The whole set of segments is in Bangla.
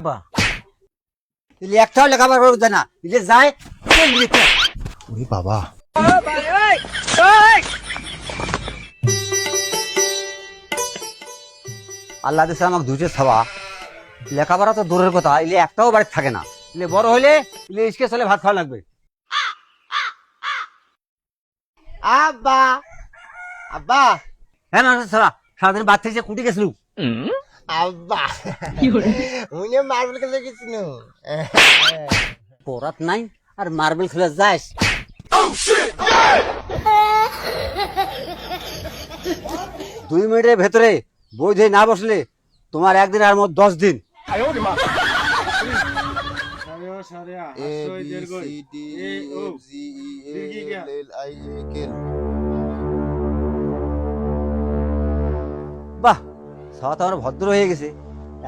বাহ, ইলে একটাও লেখাপড়া করতে না, ইলে যায় ওরে বাবা, আল্লাহ দিছে আমাকে দুইটা ছাওয়া, লেখাপড়া তো দূরের কথা, ইলে একটাও বাড়িতে থাকে না। ইলে বড় হইলে ইলে ইসকে চলে ভাত খাওয়া লাগবে। আব্বা আব্বা হ্যাঁ না ছাড়া সারাদিন বাদ থেকে কুটি গেছিল। আব্বা উনি মার্বেল খেলে গেছিল। পড়াত নাই আর মার্বেল খেলে যাস। 2 মিনিটের ভেতরে বই ধরে না বসলে তোমার একদিন আর মোট 10 দিন। বাহ, সব তো আমার ভদ্র হয়ে গেছে।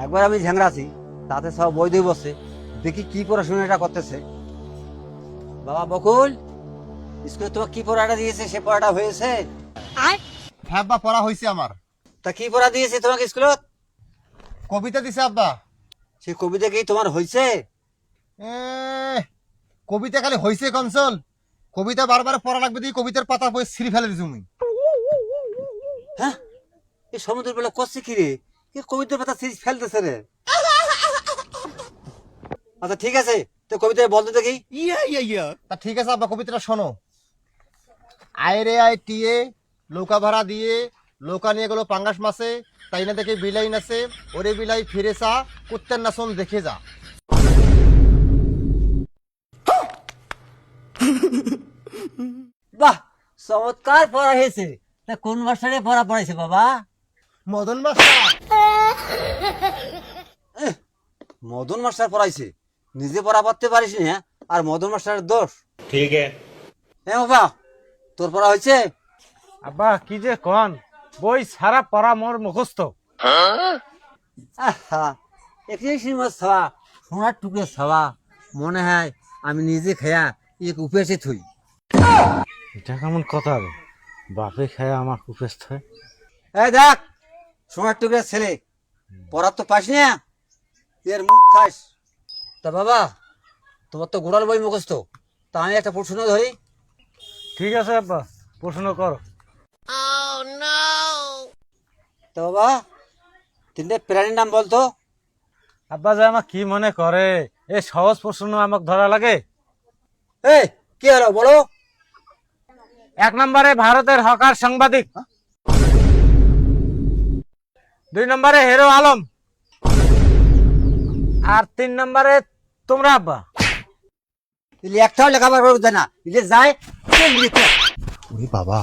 একবার আমি ঝ্যাংরা আছি, তাতে সব বই দিয়ে বসছে। দেখি কি পড়াশোনা এটা করতেছে। বাবা বকুল, স্কুলে তোমাকে কি পড়াটা দিয়েছে? সে পড়াটা হয়েছে? হ্যাঁ আব্বা, পড়া হয়েছে আমার। তা কি পড়া দিয়েছে তোমাকে স্কুলত? কবিতা দিছে আব্বা। সে কবিতা কি তোমার হয়েছে? এ, কবিতা খালি হয়েছে কনসল, কবিতা বারবার পড়া লাগবে দিয়ে কবিতার পাতা বই ছিঁড়ে ফেলে দিছি আমি। হ্যাঁ, এই সমুদ্রের বেলা করছে কি রে? কি কবিতার পাতা সিরিজ ফেলতেছে রে? আচ্ছা ঠিক আছে, তো কবিতা বলতে দেখি। তা ঠিক আছে আব্বা, কবিতাটা শোনো। আয় রে আয় টিয়ে, নৌকা ভাড়া দিয়ে, নৌকা নিয়ে গেল পাঙ্গাস মাছে, তাই না দেখে বিলাই নাচে, ওরে বিলাই ফিরে চা, কুত্তের নাচন দেখে যা। বাহ, চমৎকার পড়া হয়েছে। তা কোন মাস্টারে পড়া পড়াইছে বাবা? মদন মাস্টার। মদন মাস্টার পড়াইছে? নিজে পড়া পড়তে পারিস না আর মদন মাস্টারের দোষ? ठीक है। হ্যাঁ বাবা, তোর পড়া হয়েছে? আব্বা কি যে কন, বই সারা পড়া মোর মুখস্থ। আহা, একই সিনেমার ছাওয়া, সোনার টুকরে ছাওয়া, মনে হয় আমি নিজে খেয়া এক উপেসে থই। এটা কেমন কথা রে? বাপে খায় আমার উপস্থ হয়। এই দেখ, সোনার টুকরে ছেলে, পড়া তো পাস না, এর মুখ খাস। তা বাবা, তোমার তো গোড়াল বই মুখস্থ, তা আমি একটা প্রশ্ন ধরি। ঠিক আছে আব্বা, প্রশ্ন করো। তা বাবা, 3টে প্রাণীর নাম বলতো। আব্বা যে আমার কি মনে করে, এই সহজ প্রশ্ন আমাকে ধরা লাগে? এই কি হলো বলো? 1 নম্বরে ভারতের হকার সাংবাদিক, 2 নম্বরে হিরো আলম, আর 3 নম্বরে তোমরা আব্বা। ইলে একটাও লেখাপড়া করতে না, ইলে যায় ওরে বাবা,